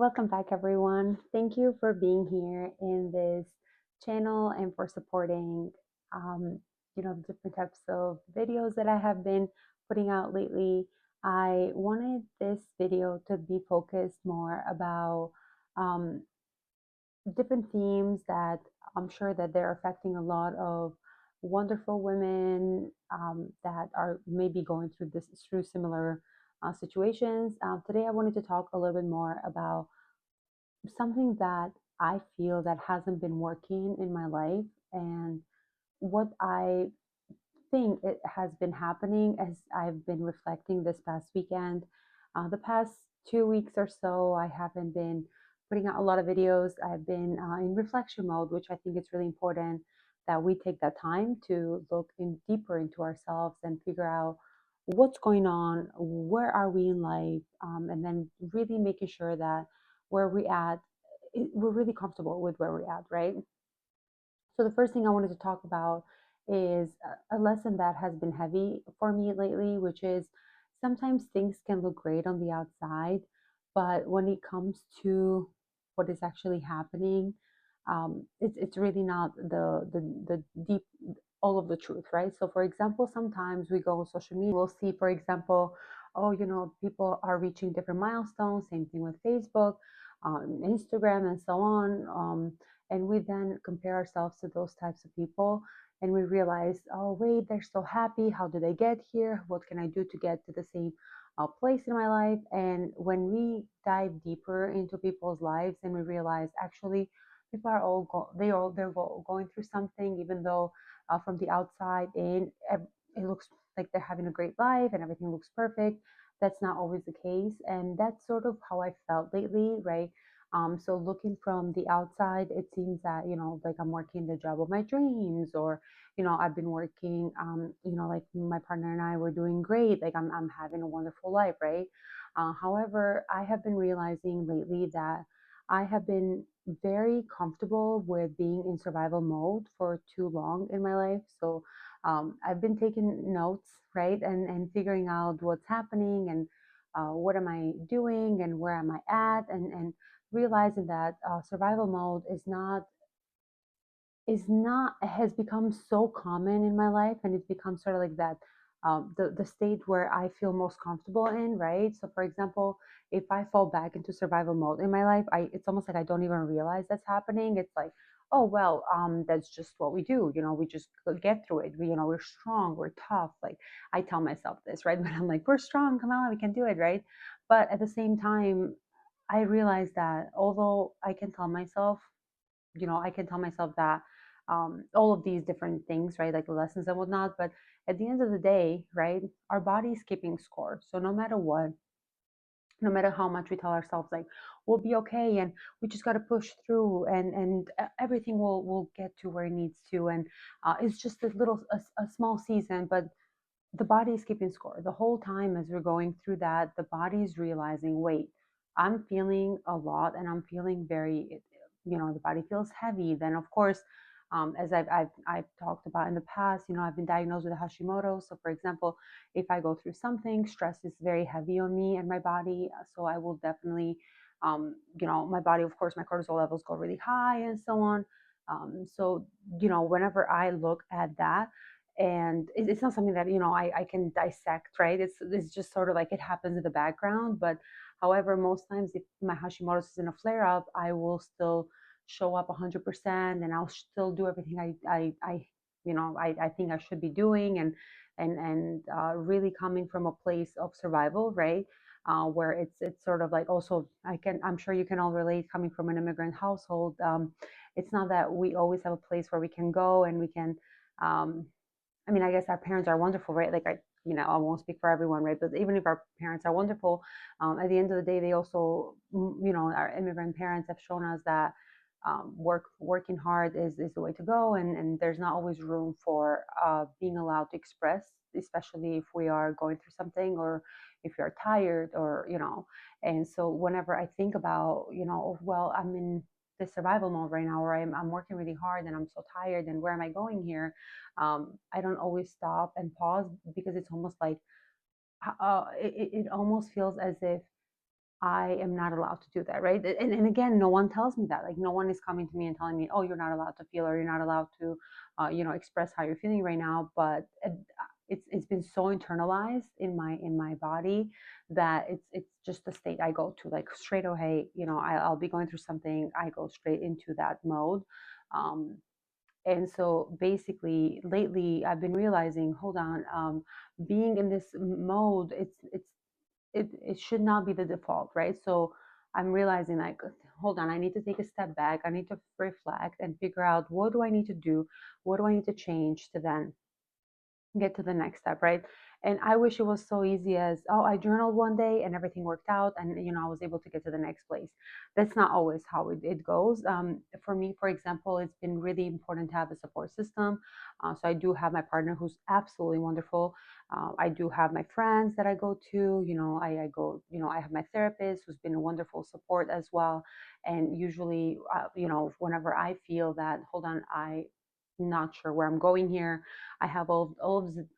Welcome back, everyone. Thank you for being here in this channel and for supporting, um, the different types of videos that I have been putting out lately. I wanted this video to be focused more about um, different themes that I'm sure that they're affecting a lot of wonderful women that are maybe going through similar situations. Today, I wanted to talk a little bit more about something that I feel that hasn't been working in my life, and what I think it has been happening as I've been reflecting this past weekend. The past 2 weeks or so, I haven't been putting out a lot of videos. I've been in reflection mode, which I think it's really important that we take that time to look in deeper into ourselves and figure out what's going on, where are we in life, and then really making sure that where we at, we're really comfortable with where we're at, right? So the first thing I wanted to talk about is a lesson that has been heavy for me lately, which is sometimes things can look great on the outside, but when it comes to what is actually happening, it's really not the deep all of the truth, right? So for example, sometimes we go on social media, we'll see, for example, oh, people are reaching different milestones. Same thing with Facebook, Instagram, and so on. And we then compare ourselves to those types of people, and we realize, oh wait, they're so happy, how did they get here, what can I do to get to the same place in my life? And when we dive deeper into people's lives, and we realize actually people are going through something, even though from the outside in it looks like they're having a great life and everything looks perfect. That's not always the case, and that's sort of how I felt lately, right? So looking from the outside, it seems that, like I'm working the job of my dreams, or, I've been working, like my partner and I were doing great. Like I'm having a wonderful life, right? However, I have been realizing lately that I have been very comfortable with being in survival mode for too long in my life. So I've been taking notes, right? And figuring out what's happening, and what am I doing, and where am I at, and realizing that survival mode is not has become so common in my life, and it's become sort of like that, the state where I feel most comfortable in, right? So for example, if I fall back into survival mode in my life, it's almost like I don't even realize that's happening. It's like, oh well, that's just what we do, we just get through it. We're strong, we're tough. Like I tell myself this, right? But I'm like, we're strong, come on, we can do it, right? But at the same time, I realize that although I can tell myself that all of these different things, right, like lessons and whatnot. But at the end of the day, right, our body's keeping score. So no matter what, no matter how much we tell ourselves, like we'll be okay, and we just got to push through, and everything will get to where it needs to, and it's just a small season, but the body is keeping score the whole time. As we're going through that, the body is realizing, wait, I'm feeling a lot, and I'm feeling very, the body feels heavy. Then of course, as I've talked about in the past, I've been diagnosed with Hashimoto. So for example, if I go through something, stress is very heavy on me and my body. So I will definitely, my body, of course, my cortisol levels go really high and so on. So whenever I look at that, and it's not something that I can dissect, right? It's just sort of like it happens in the background. But however, most times if my Hashimoto's is in a flare up, I will still show up 100%, and I'll still do everything I think I should be doing, and really coming from a place of survival, right? Where it's sort of like, also, I'm sure you can all relate, coming from an immigrant household. It's not that we always have a place where we can go and we can, um, I mean, I guess our parents are wonderful, right? Like I won't speak for everyone, right? But even if our parents are wonderful, at the end of the day, they also, our immigrant parents have shown us that working hard is the way to go, and there's not always room for being allowed to express, especially if we are going through something, or if you're tired, or And so whenever I think about, oh, well, I'm in this survival mode right now, or I'm working really hard and I'm so tired, and where am I going here? I don't always stop and pause, because it's almost like it almost feels as if I am not allowed to do that, right? And again, no one tells me that. Like, no one is coming to me and telling me, oh, you're not allowed to feel, or you're not allowed to, express how you're feeling right now. But it's been so internalized in my body that it's just the state I go to. Like, straight away, I'll be going through something, I go straight into that mode. Um, and so basically, lately, I've been realizing, hold on, being in this mode, it should not be the default, right? So I'm realizing, like, hold on, I need to take a step back. I need to reflect and figure out, what do I need to do? What do I need to change to then get to the next step, right? And I wish it was so easy as, oh, I journaled one day and everything worked out, and I was able to get to the next place. That's not always how it goes. For me, for example, it's been really important to have a support system. So I do have my partner, who's absolutely wonderful. I do have my friends that I go to. I go. I have my therapist, who's been a wonderful support as well. And usually, whenever I feel that, hold on, I not sure where I'm going here, I have all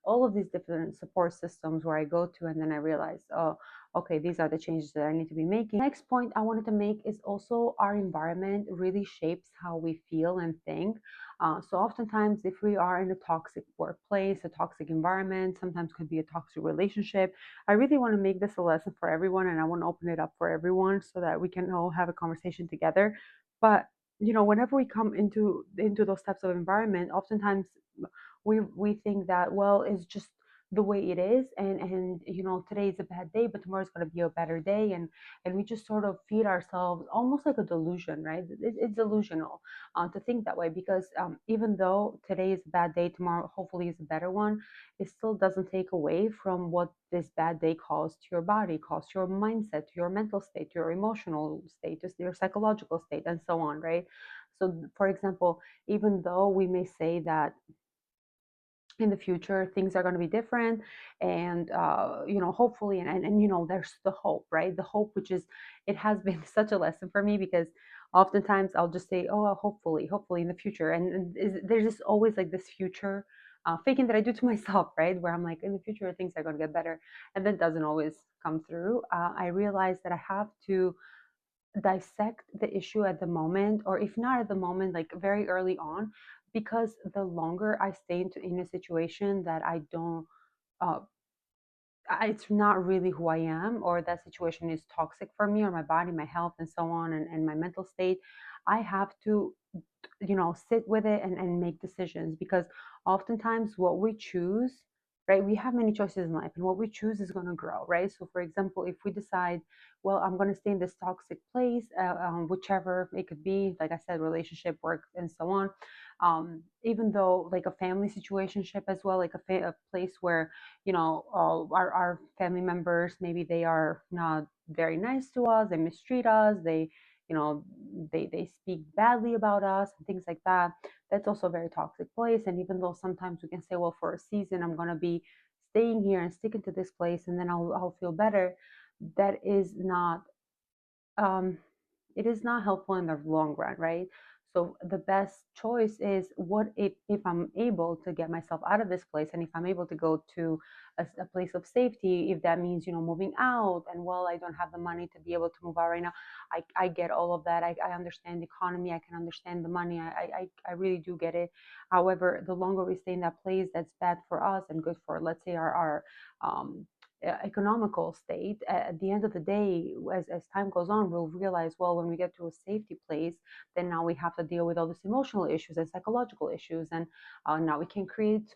of these different support systems where I go to, and then I realize, oh, okay, these are the changes that I need to be making. Next point I wanted to make is also, our environment really shapes how we feel and think. So oftentimes, if we are in a toxic workplace, a toxic environment, sometimes could be a toxic relationship. I really want to make this a lesson for everyone, and I want to open it up for everyone so that we can all have a conversation together. But whenever we come into those types of environment, oftentimes we think that, well, it's just the way it is, and today is a bad day, but tomorrow's going to be a better day, and we just sort of feed ourselves almost like a delusion, right? It's delusional to think that way, because even though today is a bad day, tomorrow hopefully is a better one, it still doesn't take away from what this bad day caused to your body, caused to your mindset, to your mental state, to your emotional state, to your psychological state, and so on, right? So, for example, even though we may say that in the future things are going to be different, and hopefully, and there's the hope, right? The hope, which is, it has been such a lesson for me, because oftentimes I'll just say, oh, well, hopefully in the future, and there's just always like this future thinking that I do to myself, right, where I'm like, in the future things are going to get better, and that doesn't always come through. I realize that I have to dissect the issue at the moment, or if not at the moment, like very early on, because the longer I stay in a situation that I don't, uh, it's not really who I am, or that situation is toxic for me, or my body, my health, and so on, and my mental state, I have to sit with it, and make decisions, because oftentimes what we choose, right, we have many choices in life, and what we choose is going to grow, right? So for example, if we decide, well, I'm going to stay in this toxic place, whichever it could be, like I said, relationship, work, and so on, even though, like, a family situationship as well, like a place where our family members, maybe they are not very nice to us, they mistreat us, you know they speak badly about us and things like that. That's also a very toxic place. And even though sometimes we can say, well, for a season I'm going to be staying here and sticking to this place, and then I'll feel better, that is not, um, it is not helpful in the long run, right? So the best choice is, what if I'm able to get myself out of this place, and if I'm able to go to a place of safety, if that means moving out, and, well, I don't have the money to be able to move out right now. I get all of that. I understand the economy. I can understand the money. I really do get it. However, the longer we stay in that place, that's bad for us and good for, let's say, our um, economical state. At the end of the day, as time goes on, we'll realize, well, when we get to a safety place, then now we have to deal with all these emotional issues and psychological issues, and now we can create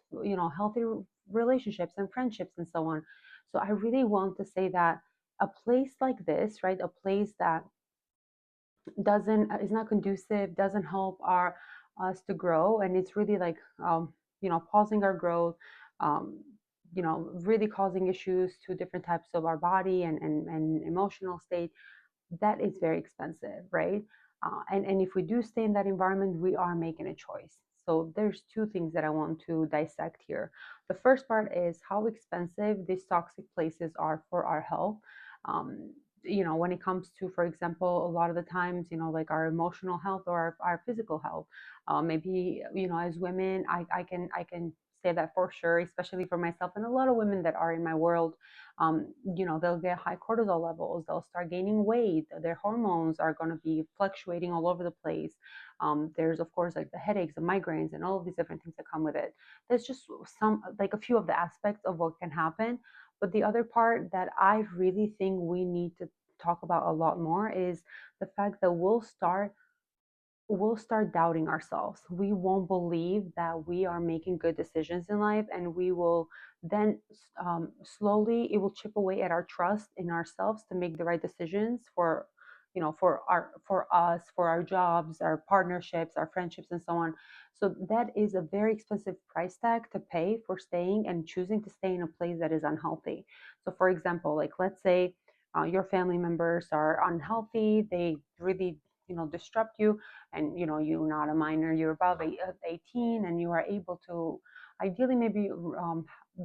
healthy relationships and friendships and so on. So I really want to say that a place like this, right, a place that doesn't is not conducive, doesn't help our us to grow, and it's really like, pausing our growth, um, really causing issues to different types of our body and emotional state. That is very expensive, right? And if we do stay in that environment, we are making a choice. So there's two things that I want to dissect here. The first part is how expensive these toxic places are for our health. Um, when it comes to, for example, a lot of the times, like our emotional health or our physical health. Maybe, as women, I can say that for sure, especially for myself and a lot of women that are in my world. They'll get high cortisol levels, they'll start gaining weight, their hormones are going to be fluctuating all over the place. There's of course like the headaches, the migraines, and all of these different things that come with it. There's just some, like a few of the aspects of what can happen. But the other part that I really think we need to talk about a lot more is the fact that we'll start doubting ourselves. We won't believe that we are making good decisions in life, and we will then slowly it will chip away at our trust in ourselves to make the right decisions for for us, for our jobs, our partnerships, our friendships, and so on. So that is a very expensive price tag to pay for staying and choosing to stay in a place that is unhealthy. So for example, like let's say your family members are unhealthy, they really disrupt you, and you're not a minor, you're above 18, and you are able to ideally maybe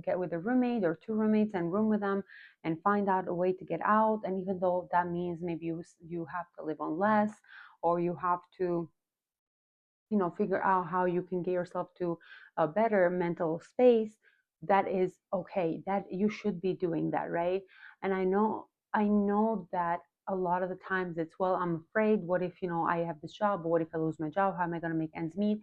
get with a roommate or two roommates and room with them and find out a way to get out. And even though that means maybe you have to live on less, or you have to figure out how you can get yourself to a better mental space, that is okay, that you should be doing that, right? And I know that a lot of the times it's, well, I'm afraid, what if I have this job, but what if I lose my job, how am I going to make ends meet?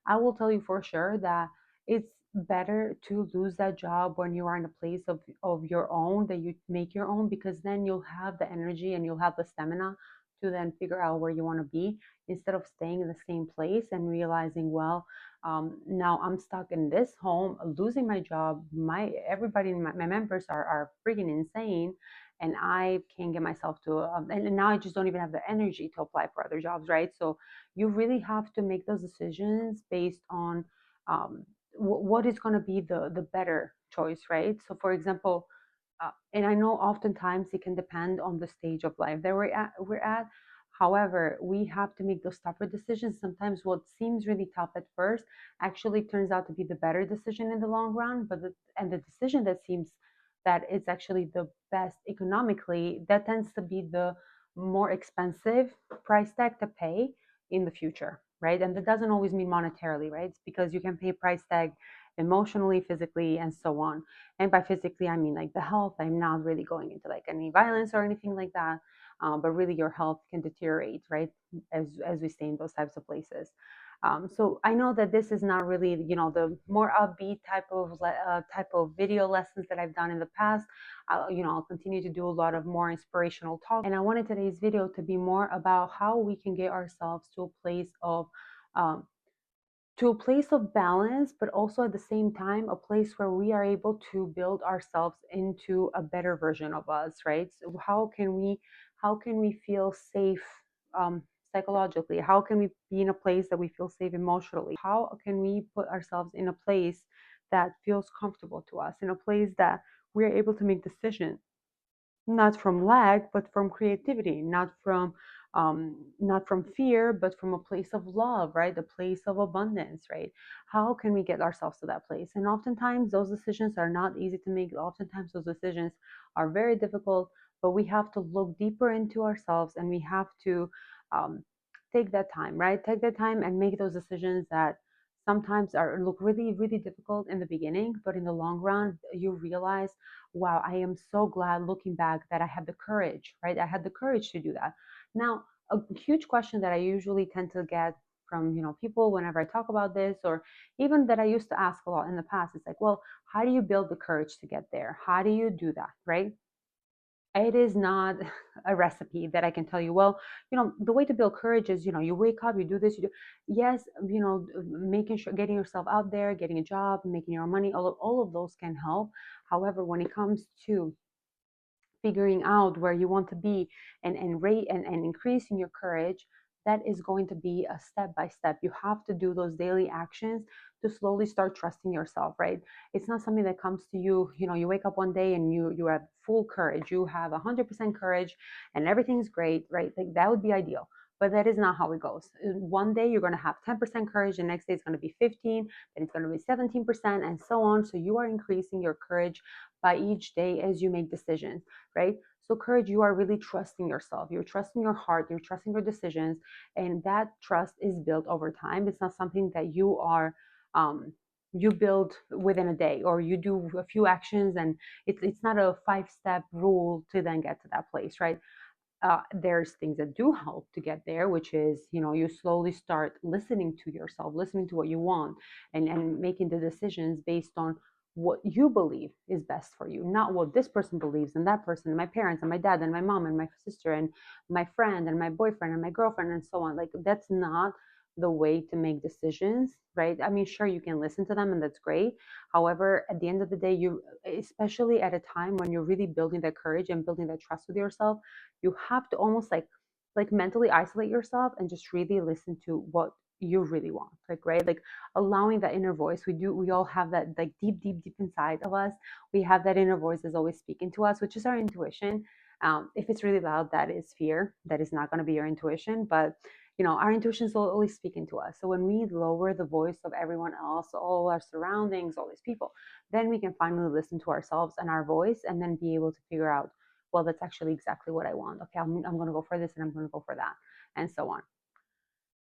I will tell you for sure that it's better to lose that job when you are in a place of your own, that you make your own, because then you'll have the energy and you'll have the stamina to then figure out where you want to be, instead of staying in the same place and realizing, well, now I'm stuck in this home, losing my job. Everybody in my members are freaking insane, and I can't get myself to, and now I just don't even have the energy to apply for other jobs, right? So you really have to make those decisions based on um, what is going to be the better choice, right? So, for example, and I know oftentimes it can depend on the stage of life that we're at. However, we have to make those tougher decisions. Sometimes what seems really tough at first actually turns out to be the better decision in the long run. And the decision that seems that it's actually the best economically, that tends to be the more expensive price tag to pay in the future, right? And that doesn't always mean monetarily, right? It's because you can pay price tag emotionally, physically, and so on. And by physically, I mean like the health. I'm not really going into like any violence or anything like that, but really your health can deteriorate, right? As we stay in those types of places. So I know that this is not really, the more upbeat type of video lessons that I've done in the past. I'll continue to do a lot of more inspirational talk, and I wanted today's video to be more about how we can get ourselves um, to a place of balance, but also at the same time, a place where we are able to build ourselves into a better version of us, right? So how can we feel safe um, psychologically? How can we be in a place that we feel safe emotionally? How can we put ourselves in a place that feels comfortable to us, in a place that we're able to make decisions not from lack, but from creativity, not from fear, but from a place of love, right? A place of abundance, right? How can we get ourselves to that place? And oftentimes those decisions are not easy to make. Oftentimes those decisions are very difficult, but we have to look deeper into ourselves, and we have to um, take that time, right? Take that time and make those decisions that sometimes are look really, really difficult in the beginning, but in the long run, you realize, wow, I am so glad looking back that I had the courage, right? I had the courage to do that. Now, a huge question that I usually tend to get from people whenever I talk about this, or even that I used to ask a lot in the past, is like, well, how do you build the courage to get there? How do you do that, right? It is not a recipe that I can tell you, well, the way to build courage is, you wake up, you do this, you do. Yes, making sure, getting yourself out there, getting a job, making your own money, all of those can help. However, when it comes to figuring out where you want to be, and rate and increasing your courage, that is going to be a step by step. You have to do those daily actions to slowly start trusting yourself, right? It's not something that comes to you. You wake up one day and you have full courage, you have 100% courage, and everything's great, right? Like that would be ideal. But that is not how it goes. One day you're going to have 10% courage, the next day it's going to be 15, then it's going to be 17%, and so on. So you are increasing your courage by each day as you make decisions, right? So courage, you are really trusting yourself. You're trusting your heart. You're trusting your decisions, and that trust is built over time. It's not something that you are, um, you build within a day, or you do a few actions, and it's not a 5-step rule to then get to that place, right? There's things that do help to get there, which is, you slowly start listening to yourself, listening to what you want, and making the decisions based on what you believe is best for you, not what this person believes, and that person, and my parents, and my dad, and my mom, and my sister, and my friend, and my boyfriend, and my girlfriend, and so on. Like, that's not the way to make decisions, right? I mean, sure, you can listen to them, and that's great. However, at the end of the day, you, especially at a time when you're really building that courage and building that trust with yourself, you have to almost like mentally isolate yourself and just really listen to what you really want, like, right? Like, allowing that inner voice. We all have that, like, deep inside of us. We have that inner voice that's always speaking to us, which is our intuition. If it's really loud, that is fear. That is not going to be your intuition. But our intuition is always speaking to us. So when we lower the voice of everyone else, all our surroundings, all these people, then we can finally listen to ourselves and our voice, and then be able to figure out, well, that's actually exactly what I want. Okay, I'm going to go for this, and I'm going to go for that, and so on.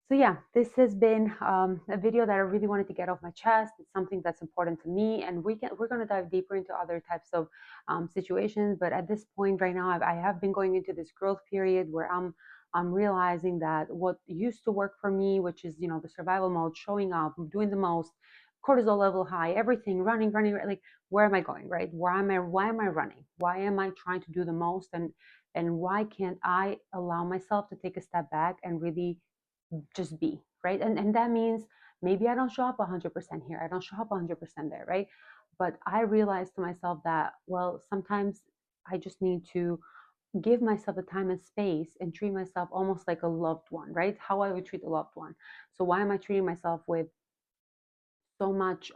So yeah, this has been a video that I really wanted to get off my chest. It's something that's important to me, and we're going to dive deeper into other types of situations. But at this point right now, I have been going into this growth period where I'm realizing that what used to work for me, which is, the survival mode, showing up, doing the most, cortisol level high, everything, running, like, where am I going, right? Why am I running? Why am I trying to do the most? And why can't I allow myself to take a step back and really just be, right? And that means maybe I don't show up 100% here, I don't show up 100% there, right? But I realized to myself that, well, sometimes I just need to give myself the time and space and treat myself almost like a loved one, right? How I would treat a loved one. So why am I treating myself with so much,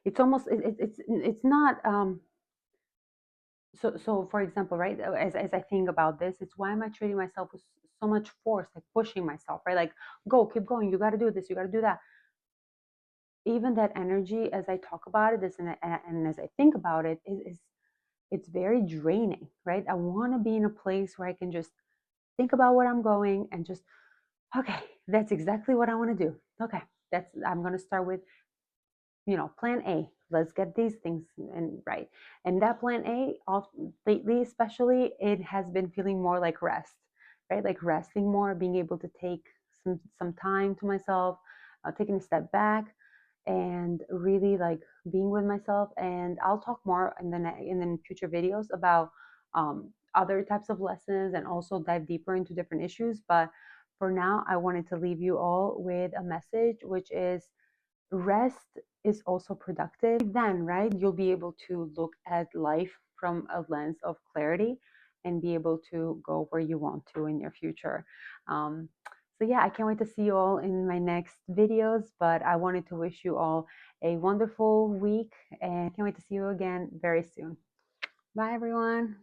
it's almost it's not, so for example, right, as I think about this, it's why am I treating myself with so much force, like pushing myself, right? Like, go, keep going, you got to do this, you got to do that. Even that energy, as I talk about it, and as I think about it, is it's very draining, right? I want to be in a place where I can just think about what I'm going, and just, okay, that's exactly what I want to do. Okay, I'm going to start with, plan A. Let's get these things and right. And that plan A, lately especially, it has been feeling more like rest, right? Like resting more, being able to take some time to myself, taking a step back, and really, like, being with myself. And I'll talk more in the future videos about other types of lessons, and also dive deeper into different issues. But for now, I wanted to leave you all with a message, which is, rest is also productive. Then, right, you'll be able to look at life from a lens of clarity, and be able to go where you want to in your future. um, so yeah, I can't wait to see you all in my next videos. But I wanted to wish you all a wonderful week, and I can't wait to see you again very soon. Bye, everyone.